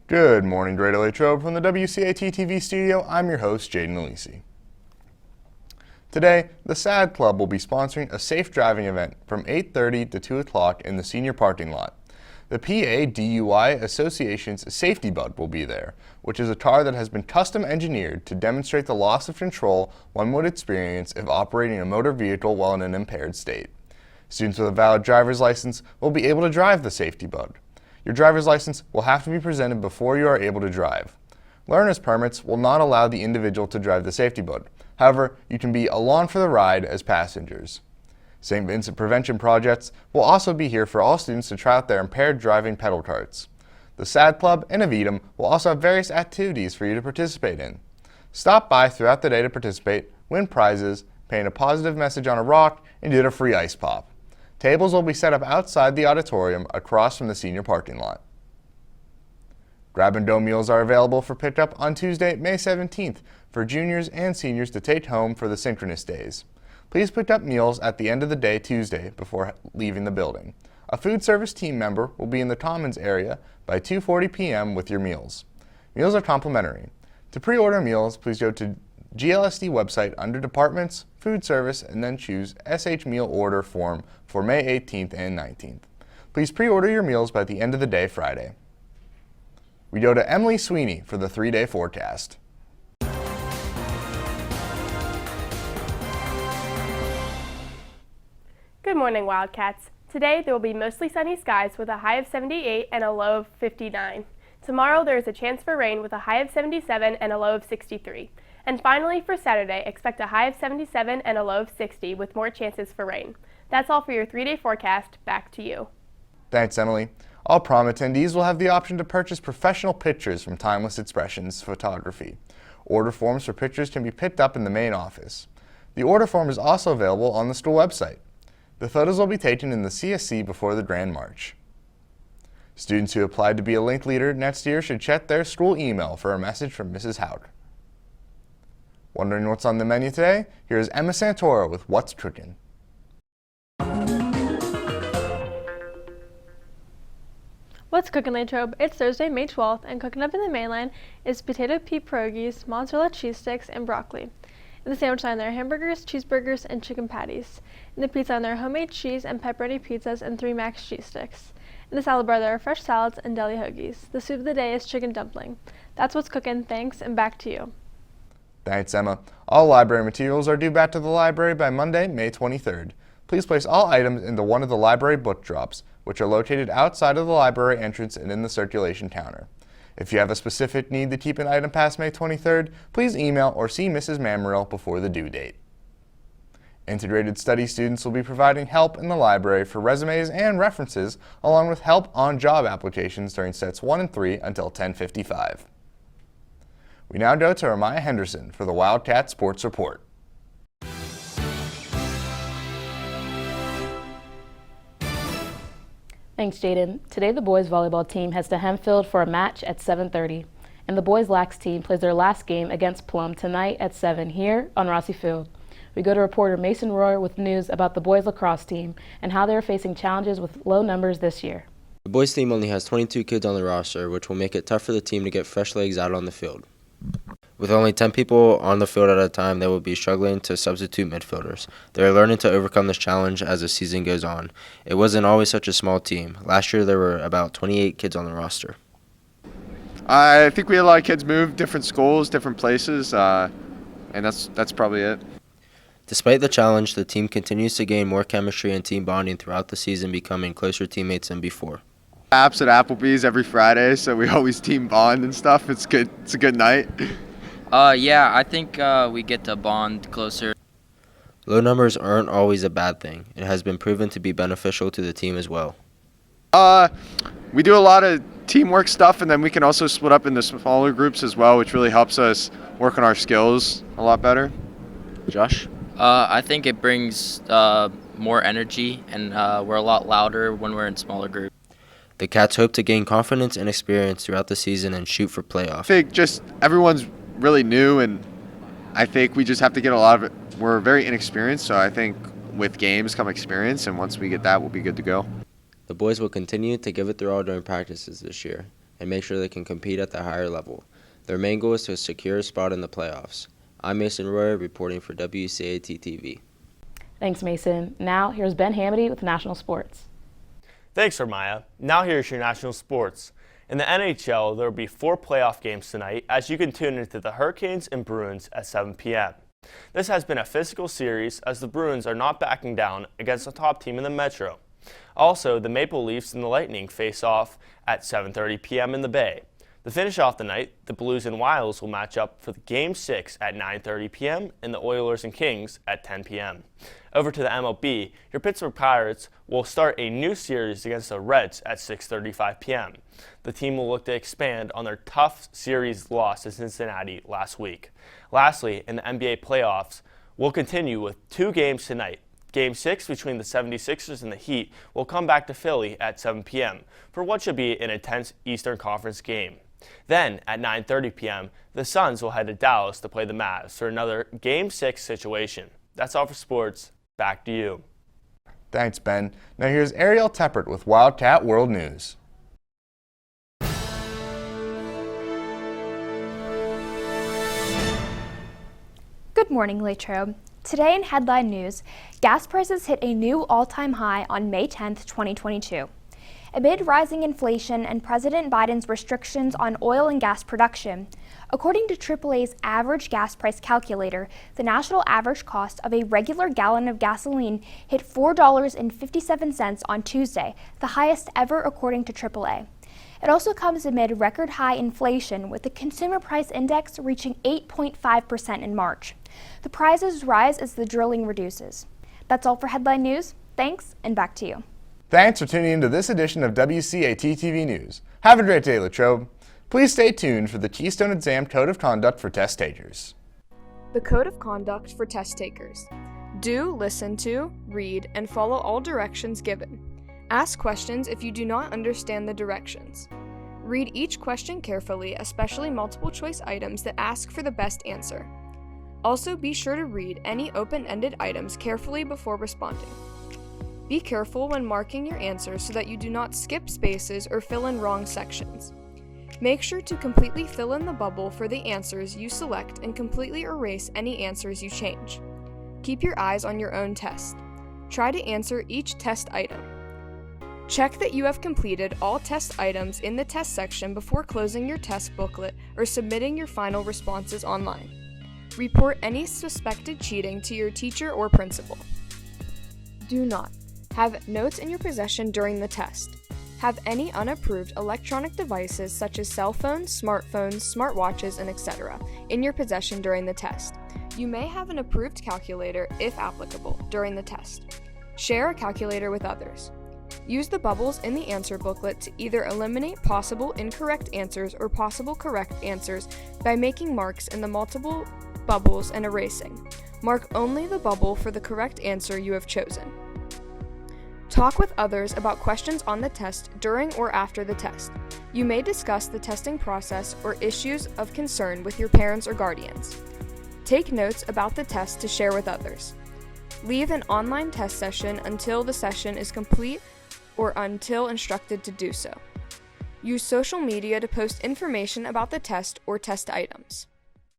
Good morning, Great Latrobe. From the WCAT TV studio, I'm your host, Jaden Alisi. Today, the SAD Club will be sponsoring a safe driving event from 8:30 to 2 o'clock in the senior parking lot. The PA DUI Association's Safety Bud will be there, which is a car that has been custom engineered to demonstrate the loss of control one would experience if operating a motor vehicle while in an impaired state. Students with a valid driver's license will be able to drive the Safety Bud. Your driver's license will have to be presented before you are able to drive. Learner's permits will not allow the individual to drive the Safety Bud. However, you can be along for the ride as passengers. St. Vincent Prevention Projects will also be here for all students to try out their impaired driving pedal carts. The SAD Club and Avidum will also have various activities for you to participate in. Stop by throughout the day to participate, win prizes, paint a positive message on a rock, and get a free ice pop. Tables will be set up outside the auditorium across from the senior parking lot. Grab and Go meals are available for pickup on Tuesday, May 17th for juniors and seniors to take home for the synchronous days. Please pick up meals at the end of the day Tuesday before leaving the building. A food service team member will be in the Commons area by 2:40 p.m. with your meals. Meals are complimentary. To pre-order meals, please go to GLSD website under Departments, Food Service, and then choose SH Meal Order form for May 18th and 19th. Please pre-order your meals by the end of the day Friday. We go to Emily Sweeney for the 3-day forecast. Good morning, Wildcats. Today there will be mostly sunny skies with a high of 78 and a low of 59. Tomorrow there is a chance for rain with a high of 77 and a low of 63. And finally, for Saturday, expect a high of 77 and a low of 60 with more chances for rain. That's all for your 3-day forecast. Back to you. Thanks, Emily. All prom attendees will have the option to purchase professional pictures from Timeless Expressions Photography. Order forms for pictures can be picked up in the main office. The order form is also available on the school website. The photos will be taken in the CSC before the Grand March. Students who applied to be a link leader next year should check their school email for a message from Mrs. Houck. Wondering what's on the menu today? Here's Emma Santoro with What's Cooking. What's cooking, Latrobe? It's Thursday, May 12th, and cooking up in the mainland is potato peep pierogies, mozzarella cheese sticks, and broccoli. In the sandwich line, there are hamburgers, cheeseburgers, and chicken patties. In the pizza line, there are homemade cheese and pepperoni pizzas and 3 max cheese sticks. In the salad bar, there are fresh salads and deli hoagies. The soup of the day is chicken dumpling. That's what's cooking. Thanks, and back to you. Thanks, Emma. All library materials are due back to the library by Monday, May 23rd. Please place all items into one of the library book drops, which are located outside of the library entrance and in the circulation counter. If you have a specific need to keep an item past May 23rd, please email or see Mrs. Mamerill before the due date. Integrated study students will be providing help in the library for resumes and references, along with help on job applications during sets 1 and 3 until 10:55. We now go to Ramaya Henderson for the Wildcat Sports Report. Thanks, Jaden. Today the boys volleyball team heads to Hempfield for a match at 7:30, and the boys lax team plays their last game against Plum tonight at 7 here on Rossi Field. We go to reporter Mason Royer with news about the boys lacrosse team and how they are facing challenges with low numbers this year. The boys team only has 22 kids on the roster, which will make it tough for the team to get fresh legs out on the field. With only 10 people on the field at a time, they will be struggling to substitute midfielders. They are learning to overcome this challenge as the season goes on. It wasn't always such a small team. Last year there were about 28 kids on the roster. I think we had a lot of kids move, different schools, different places, and that's probably it. Despite the challenge, the team continues to gain more chemistry and team bonding throughout the season, becoming closer teammates than before. Apps at Applebee's every Friday, so we always team bond and stuff. It's good. It's a good night. Yeah, I think we get to bond closer. Low numbers aren't always a bad thing. It has been proven to be beneficial to the team as well. We do a lot of teamwork stuff, and then we can also split up into smaller groups as well, which really helps us work on our skills a lot better. Josh? I think it brings more energy, and we're a lot louder when we're in smaller groups. The Cats hope to gain confidence and experience throughout the season and shoot for playoffs. I think just everyone's really new, and I think we just have to get a lot of it. We're very inexperienced, so I think with games come experience, and once we get that, we'll be good to go. The boys will continue to give it their all during practices this year. and make sure they can compete at the higher level. Their main goal is to secure a spot in the playoffs. I'm Mason Royer reporting for WCAT-TV. Thanks, Mason. Now, here's Ben Hamady with National Sports. Thanks, Hermia. Now here's your national sports. In the NHL, there will be 4 playoff games tonight as you can tune into the Hurricanes and Bruins at 7 p.m. This has been a physical series as the Bruins are not backing down against the top team in the Metro. Also, the Maple Leafs and the Lightning face off at 7:30 p.m. in the Bay. To finish off the night, the Blues and Wilds will match up for the Game 6 at 9:30 p.m. and the Oilers and Kings at 10 p.m. Over to the MLB, your Pittsburgh Pirates will start a new series against the Reds at 6:35 p.m. The team will look to expand on their tough series loss to Cincinnati last week. Lastly, in the NBA playoffs, we'll continue with 2 games tonight. Game 6 between the 76ers and the Heat will come back to Philly at 7 p.m. for what should be an intense Eastern Conference game. Then, at 9:30 p.m., the Suns will head to Dallas to play the Mavs for another Game 6 situation. That's all for sports. Back to you. Thanks, Ben. Now here's Ariel Teppert with Wildcat World News. Good morning, Latrobe. Today in headline news, gas prices hit a new all-time high on May 10, 2022. Amid rising inflation and President Biden's restrictions on oil and gas production, according to AAA's average gas price calculator, the national average cost of a regular gallon of gasoline hit $4.57 on Tuesday, the highest ever according to AAA. It also comes amid record high inflation, with the consumer price index reaching 8.5% in March. The prices rise as the drilling reduces. That's all for headline news. Thanks, and back to you. Thanks for tuning in to this edition of WCAT-TV News. Have a great day, Latrobe. Please stay tuned for the Keystone Exam Code of Conduct for Test Takers. The Code of Conduct for Test Takers. Do listen to, read, and follow all directions given. Ask questions if you do not understand the directions. Read each question carefully, especially multiple choice items that ask for the best answer. Also, be sure to read any open-ended items carefully before responding. Be careful when marking your answers so that you do not skip spaces or fill in wrong sections. Make sure to completely fill in the bubble for the answers you select and completely erase any answers you change. Keep your eyes on your own test. Try to answer each test item. Check that you have completed all test items in the test section before closing your test booklet or submitting your final responses online. Report any suspected cheating to your teacher or principal. Do not have notes in your possession during the test. Have any unapproved electronic devices such as cell phones, smartphones, smartwatches, and etc. in your possession during the test. You may have an approved calculator, if applicable, during the test. Share a calculator with others. Use the bubbles in the answer booklet to either eliminate possible incorrect answers or possible correct answers by making marks in the multiple bubbles and erasing. Mark only the bubble for the correct answer you have chosen. Talk with others about questions on the test during or after the test. You may discuss the testing process or issues of concern with your parents or guardians. Take notes about the test to share with others. Leave an online test session until the session is complete or until instructed to do so. Use social media to post information about the test or test items.